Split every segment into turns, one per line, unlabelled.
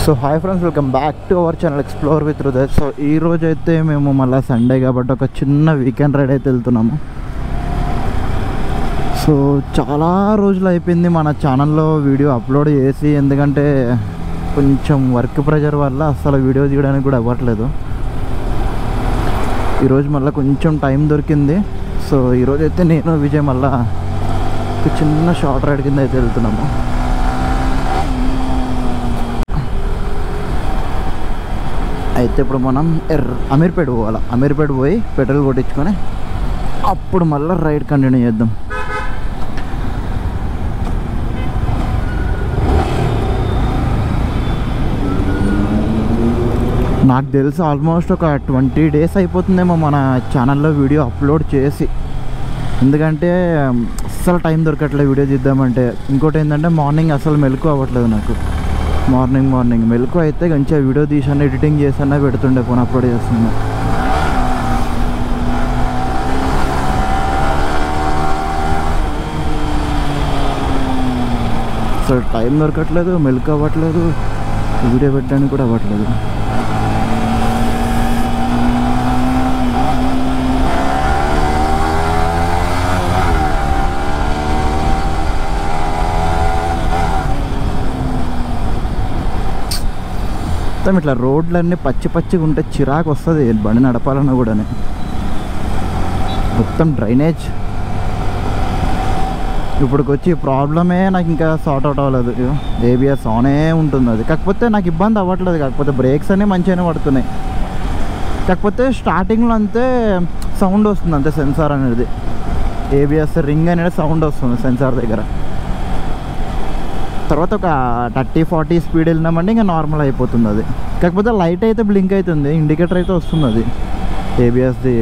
So hi friends, welcome back to our channel explore with Hriday. So ఈ రోజు అయితే మేము మళ్ళీ సండే కాబట్టి ఒక చిన్న వీకెండ్ రైడ్ అయితే వెళ్తున్నాము. సో చాలా రోజులు అయిపోయింది మన ఛానల్లో వీడియో అప్లోడ్ చేసి, ఎందుకంటే కొంచెం వర్క్ ప్రెషర్ వల్ల అసలు వీడియో తీయడానికి కూడా అవ్వట్లేదు. ఈరోజు మళ్ళీ కొంచెం టైం దొరికింది. సో ఈరోజు అయితే నేను విజయ్ మళ్ళీ ఒక చిన్న షార్ట్ రైడ్ కింద అయితే వెళ్తున్నాము. అయితే ఇప్పుడు మనం అమీర్పేట పోవాలి. అమీర్పేట పోయి పెట్రోల్ కొట్టించుకొని అప్పుడు మళ్ళీ రైడ్ కంటిన్యూ చేద్దాం. నాకు తెలిసి ఆల్మోస్ట్ ఒక 20 days అయిపోతుందేమో మన ఛానల్లో వీడియో అప్లోడ్ చేసి, ఎందుకంటే అస్సలు టైం దొరకట్లేదు వీడియో తీద్దామంటే. ఇంకోటి ఏంటంటే మార్నింగ్ అసలు మెలకు అవ్వట్లేదు నాకు. మార్నింగ్ మెలకు అయితే మంచిగా వీడియో తీసాను, ఎడిటింగ్ చేసాను, పెడుతుండే పోనీ అప్లోడ్ చేస్తున్నా. అసలు టైం దొరకట్లేదు, మెలకు అవ్వట్లేదు, వీడియో పెట్టడానికి కూడా అవ్వట్లేదు. మొత్తం ఇట్లా రోడ్లన్నీ పచ్చిగా ఉంటే చిరాకు వస్తుంది బండి నడపాలన్నా కూడా. మొత్తం డ్రైనేజ్. ఇప్పటికొచ్చి ప్రాబ్లమే నాకు ఇంకా సార్ట్ అవుట్ అవ్వలేదు. ఏబిఎస్ ఆనే ఉంటుంది అది, కాకపోతే నాకు ఇబ్బంది అవ్వట్లేదు. కాకపోతే బ్రేక్స్ అన్నీ మంచిగానే పడుతున్నాయి. కాకపోతే స్టార్టింగ్లో అంతే సౌండ్ వస్తుంది అంతే, సెన్సార్ అనేది, ఏబిఎస్ రింగ్ అనేది సౌండ్ వస్తుంది సెన్సార్ దగ్గర. తర్వాత ఒక 30-40 స్పీడ్ వెళ్ళినామంటే ఇంకా నార్మల్ అయిపోతుంది అది. కాకపోతే లైట్ అయితే బ్లింక్ అవుతుంది, ఇండికేటర్ అయితే వస్తుంది అది ఏబిఎస్ది.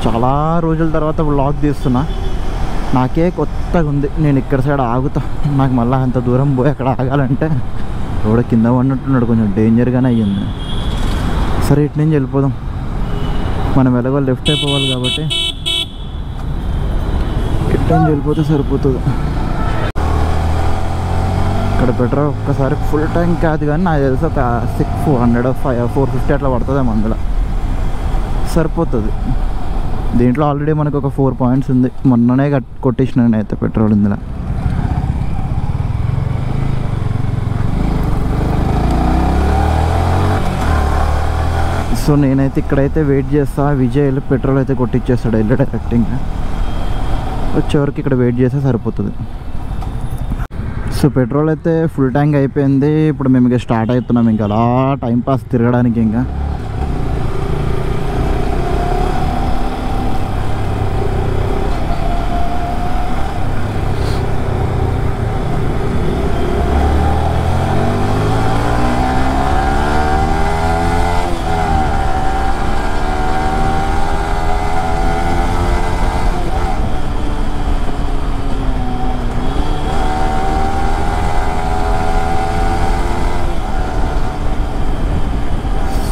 చాలా రోజుల తర్వాత వ్లాగ్ తీస్తున్నా, నాకే కొత్తగా ఉంది. నేను ఇక్కడ సైడ్ ఆగుతా, నాకు మళ్ళీ అంత దూరం పోయి అక్కడ ఆగాలంటే రోడ్ కింద పడినట్టున్నాడు, కొంచెం డేంజర్గానే అయ్యింది. సరే ఇటు నుంచి వెళ్ళిపోదాం, మనం ఎలాగో లెఫ్ట్ అయిపోవాలి కాబట్టి ఇటు నుంచి వెళ్ళిపోతే సరిపోతుంది. ఇక్కడ పెట్రోల్ ఒక్కసారి ఫుల్ ట్యాంక్ కాదు కానీ నాకు తెలిసి ఒక 450 అట్లా పడుతుందేమో, అందులో సరిపోతుంది. దీంట్లో ఆల్రెడీ మనకు ఒక 4 points ఉంది, మొన్ననే కొట్టేసిన అయితే పెట్రోల్ ఇందులో. సో నేనైతే ఇక్కడైతే వెయిట్ చేస్తా, విజయ్ వెళ్ళి పెట్రోల్ అయితే కొట్టిచ్చేస్తాడు వెళ్ళి డైరెక్ట్. ఇంకా వచ్చేవరకు ఇక్కడ వెయిట్ చేస్తే సరిపోతుంది. సో పెట్రోల్ అయితే ఫుల్ ట్యాంక్ అయిపోయింది. ఇప్పుడు మేము ఇంకా స్టార్ట్ అవుతున్నాం, ఇంకా అలా టైంపాస్ తిరగడానికి. ఇంకా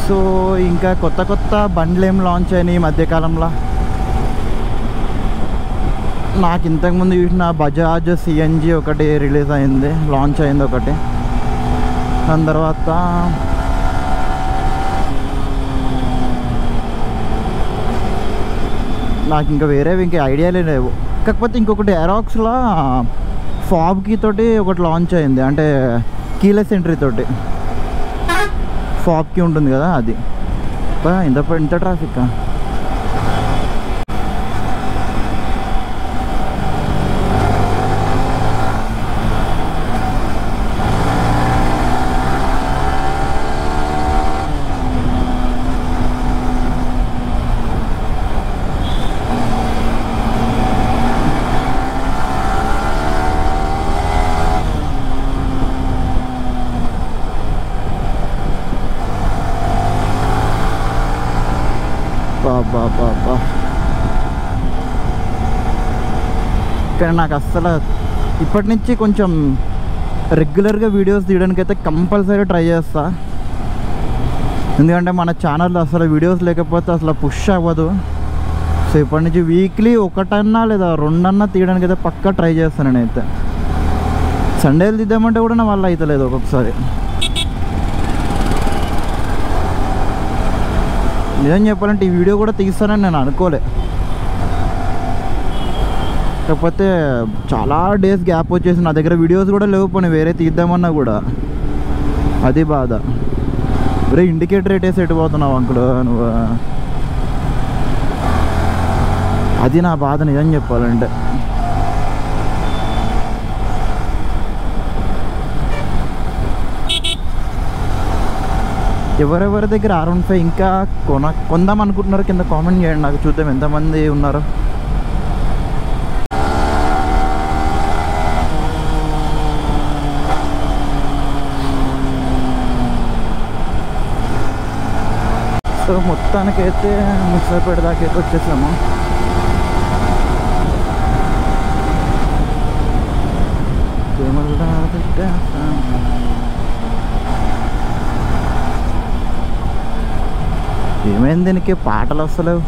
సో ఇంకా కొత్త బండ్లు ఏం లాంచ్ అయినాయి ఈ మధ్యకాలంలో. నాకు ఇంతకుముందు చూసిన బజాజ్ సిఎన్జి ఒకటి రిలీజ్ అయింది, లాంచ్ అయింది ఒకటి. దాని తర్వాత నాకు ఇంకా వేరేవి ఇంకా ఐడియాలే లేవు. కాకపోతే ఇంకొకటి ఎరాక్స్లో ఫాబ్ కీ తోటి ఒకటి లాంచ్ అయింది, అంటే కీలెస్ ఎంట్రీ తోటి ఫాబ్ కీ ఉంటుంది కదా అది. ఇంత ట్రాఫిక్. బాబా కానీ నాకు అస్సలు ఇప్పటి నుంచి కొంచెం రెగ్యులర్గా వీడియోస్ తీయడానికి అయితే కంపల్సరీ ట్రై చేస్తా. ఎందుకంటే మన ఛానల్లో అసలు వీడియోస్ లేకపోతే అసలు పుష్ అవ్వదు. సో ఇప్పటి నుంచి వీక్లీ ఒకటన్నా లేదా రెండన్నా తీయడానికి అయితే పక్కా ట్రై చేస్తాను నేనైతే. సండేలు తీద్దామంటే కూడా నా వల్ల అయితే లేదు ఒక్కొక్కసారి. నిజం చెప్పాలంటే ఈ వీడియో కూడా తీస్తానని నేను అనుకోలే. కాకపోతే చాలా డేస్ గ్యాప్ వచ్చేసి నా దగ్గర వీడియోస్ కూడా లేవు. పోనీ వేరే తీద్దామన్నా కూడా అది బాధ. వేరే ఇండికేటర్ వేసి ఎట్టుపోతున్నావు అంకుల్ నువ్వు, అది నా బాధ నిజం చెప్పాలంటే. ఎవరెవరి దగ్గర R15 ఇంకా కొందాం అనుకుంటున్నారు కింద కామెంట్ చేయండి, నాకు చూద్దాం ఎంతమంది ఉన్నారు. సో మొత్తానికైతే ముసాపేట దాకా వచ్చేసాము. ఏమైంది దీనికి పాటలు వస్తలేవు.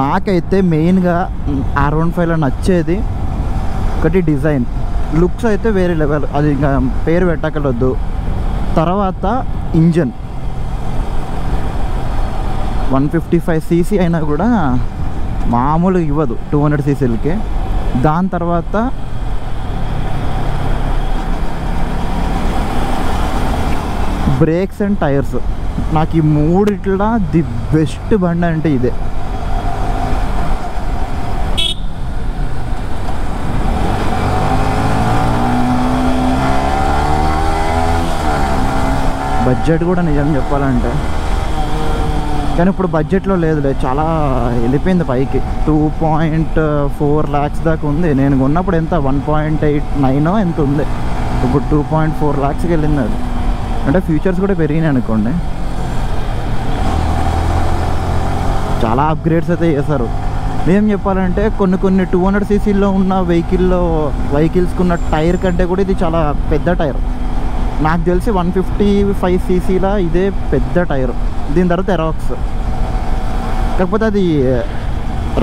నాకైతే మెయిన్గా R15లో నచ్చేది ఒకటి డిజైన్, లుక్స్ అయితే వేరే లెవెల్, అది ఇంకా పేరు పెట్టకలొద్దు. తర్వాత ఇంజన్ 155cc అయినా కూడా మామూలుగా ఇవ్వదు 200cc. దాని తర్వాత బ్రేక్స్ అండ్ టైర్స్, నాకు ఈ మూడిట్లా ది బెస్ట్ బండి అంటే ఇదే. బడ్జెట్ కూడా నిజం చెప్పాలంటే, కానీ ఇప్పుడు బడ్జెట్లో లేదులే, చాలా వెళ్ళిపోయింది పైకి. 2.4 lakhs దాకా ఉంది. నేను కొన్నప్పుడు ఎంత 1.89 ఎంత ఉంది, ఇప్పుడు 2.4 lakhsకి వెళ్ళింది అది. అంటే ఫ్యూచర్స్ కూడా పెరిగినాయి అనుకోండి, చాలా అప్గ్రేడ్స్ అయితే చేశారు. ఏం చెప్పాలంటే కొన్ని 200cc ఉన్న వెహికల్స్కి ఉన్న టైర్ కంటే కూడా ఇది చాలా పెద్ద టైర్. నాకు తెలిసి 155cc ఇదే పెద్ద టైర్. దీని తర్వాత ఎరాక్స్, కాకపోతే అది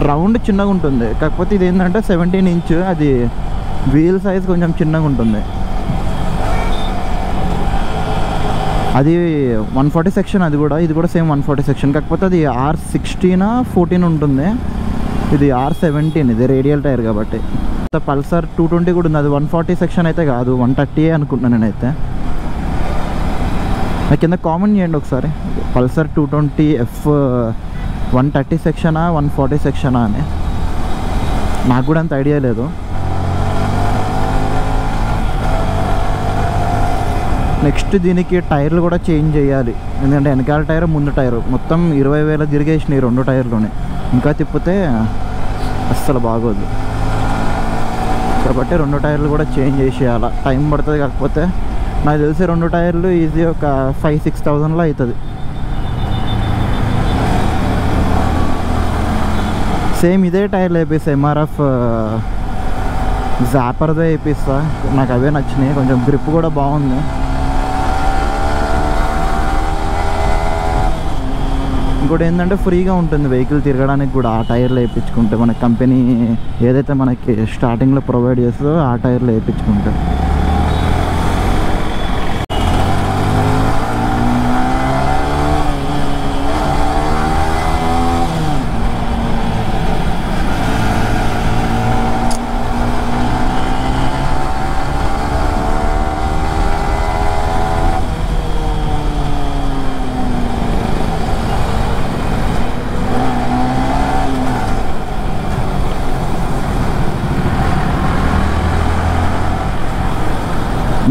రౌండ్ చిన్నగా ఉంటుంది. కాకపోతే ఇది ఏంటంటే 17 inch, అది వీల్ సైజ్ కొంచెం చిన్నగా ఉంటుంది. అది 140 సెక్షన్, అది కూడా ఇది కూడా సేమ్ 140 సెక్షన్. కాకపోతే అది R16 14 ఉంటుంది, ఇది R17, ఇది రేడియల్ టైర్ కాబట్టి. పల్సర్ 220 కూడా ఉంది, అది 140 సెక్షన్ అయితే కాదు, 130 అనుకుంటున్నాను నేనైతే. నాకు కింద కామెంట్ చేయండి ఒకసారి, పల్సర్ 220F 130 సెక్షనా 140 సెక్షనా అని. నాకు కూడా అంత ఐడియా లేదు. నెక్స్ట్ దీనికి టైర్లు కూడా చేంజ్ చేయాలి, ఎందుకంటే వెనకాల టైర్ ముందు టైర్ మొత్తం 20,000 తిరిగేసినాయి 2 టైర్లోనే. ఇంకా తిప్పితే అస్సలు బాగోదు కాబట్టి 2 టైర్లు కూడా చేంజ్ చేసేయాలి. టైం పడుతుంది, కాకపోతే నాకు తెలిసి 2 టైర్లు ఈజీ ఒక 5-6 thousandలో అవుతుంది. సేమ్ ఇదే టైర్లు వేపిస్తా, MRF జాపర్దే వేపిస్తా. నాకు అవే నచ్చినాయి, కొంచెం గ్రిప్ కూడా బాగుంది. ఇంకోటి ఏంటంటే ఫ్రీగా ఉంటుంది వెహికల్ తిరగడానికి కూడా ఆ టైర్లు వేయించుకుంటే. మన కంపెనీ ఏదైతే మనకి స్టార్టింగ్లో ప్రొవైడ్ చేస్తుందో ఆ టైర్లు వేయించుకుంటే.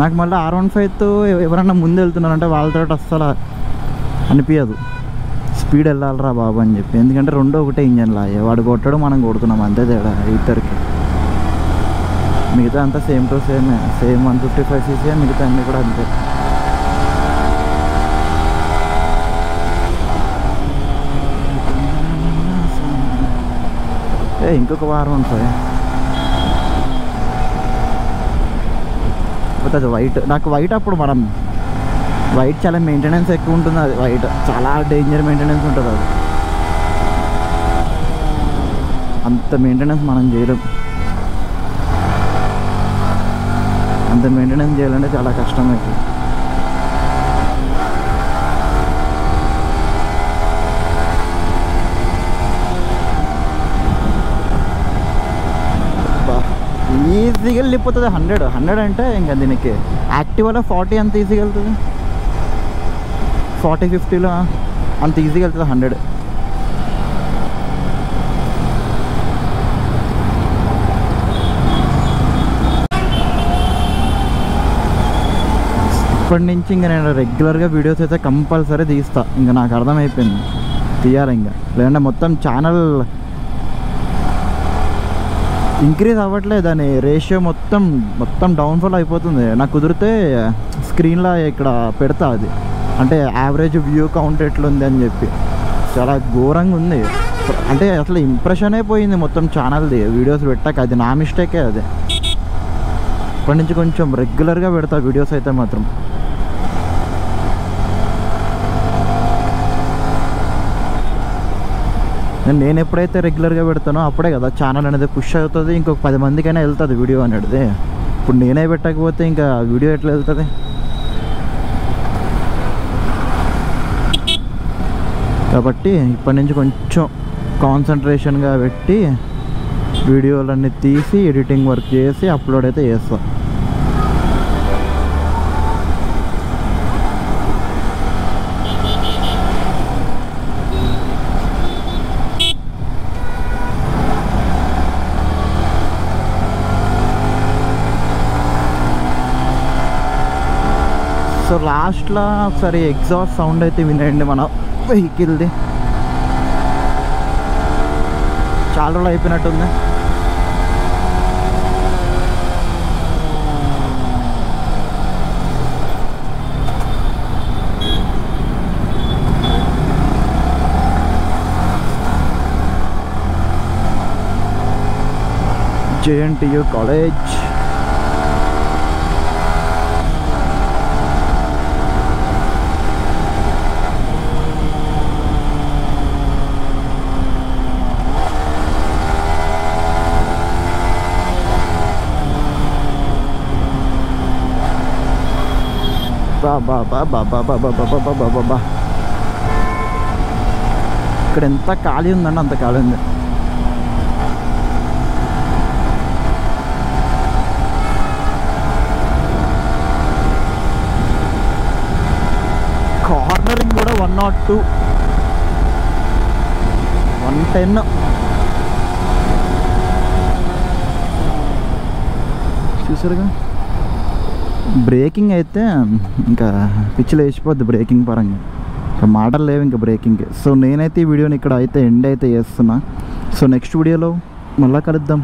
నాకు మళ్ళీ R15తో ఎవరన్నా ముందు వెళ్తున్నారంటే వాళ్ళతో అస్సలు అనిపించదు, స్పీడ్ వెళ్ళాలరా బాబు అని చెప్పి. ఎందుకంటే రెండో ఒకటే ఇంజన్ లాగే, వాడు కొట్టడం మనం కొడుతున్నాం, అంతే తేడా ఇద్దరికి. మిగతా అంతా సేమ్ టు సేమ్ 155cc, మిగతా అన్నీ కూడా అంతే. ఇంకొక R15, అది వైట్. నాకు వైట్ అప్పుడు మనం వైట్ చాలా మెయింటెనెన్స్ ఎక్కువ ఉంటుంది. అది వైట్ చాలా డేంజర్ మెయింటెనెన్స్ ఉంటుంది. అది అంత మెయింటెనెన్స్ మనం చేయలేం. అంత మెయింటెనెన్స్ చేయాలంటే చాలా కష్టం అవుతుంది. ఈజీగా వెళ్ళిపోతుంది 100 అంటే ఇంకా దీనికి యాక్టివాలో 40 అంత ఈజీగా వెళ్తుంది. 40-50లో అంత ఈజీగా వెళ్తుంది 100. ఇప్పటి నుంచి ఇంకా నేను రెగ్యులర్గా వీడియోస్ అయితే కంపల్సరీ తీస్తా. ఇంకా నాకు అర్థమైపోయింది తీయాలి. ఇంకా లేదంటే మొత్తం ఛానల్ ఇంక్రీజ్ అవ్వట్లేదు. దాని రేషియో మొత్తం డౌన్ఫాల్ అయిపోతుంది. నాకు కుదిరితే స్క్రీన్లో ఇక్కడ పెడతా అది, అంటే యావరేజ్ వ్యూ కౌంట్ ఎట్లుంది అని చెప్పి. చాలా ఘోరంగా ఉంది. అంటే అసలు ఇంప్రెషనే పోయింది మొత్తం ఛానల్ది వీడియోస్ పెట్టాక. అది నా మిస్టేకే. అది ఇప్పటి నుంచి కొంచెం రెగ్యులర్గా పెడతా వీడియోస్ అయితే మాత్రం. నేను ఎప్పుడైతే రెగ్యులర్గా పెడతానో అప్పుడే కదా ఛానల్ అనేది పుష్ అవుతుంది. ఇంకొక 10 మందికైనా వెళ్తుంది వీడియో అనేది. ఇప్పుడు నేనే పెట్టకపోతే ఇంకా వీడియో ఎట్లా వెళ్తుంది? కాబట్టి ఇప్పటి నుంచి కొంచెం కాన్సన్ట్రేషన్గా పెట్టి వీడియోలన్నీ తీసి ఎడిటింగ్ వర్క్ చేసి అప్లోడ్ అయితే చేస్తాను. సో లాస్ట్లో ఒకసారి ఎగ్జాస్ట్ సౌండ్ అయితే వినండి మన వెహికల్ది. చాలా రోజులు అయిపోయినట్టుంది. JNTU college. బాబా ఇక్కడ ఎంత ఖాళీ ఉందండి, అంత ఖాళీ ఉంది. కార్నరింగ్ కూడా 102, 110. చూసారుగా బ్రేకింగ్ అయితే ఇంకా పిచ్చిలో వేసిపోద్ది బ్రేకింగ్ పరంగా. ఇంకా మాటలు లేవు ఇంకా బ్రేకింగ్కి. సో నేనైతే ఈ వీడియోని ఇక్కడ అయితే ఎండ్ అయితే చేస్తున్నా. సో నెక్స్ట్ వీడియోలో మళ్ళీ కలుద్దాం.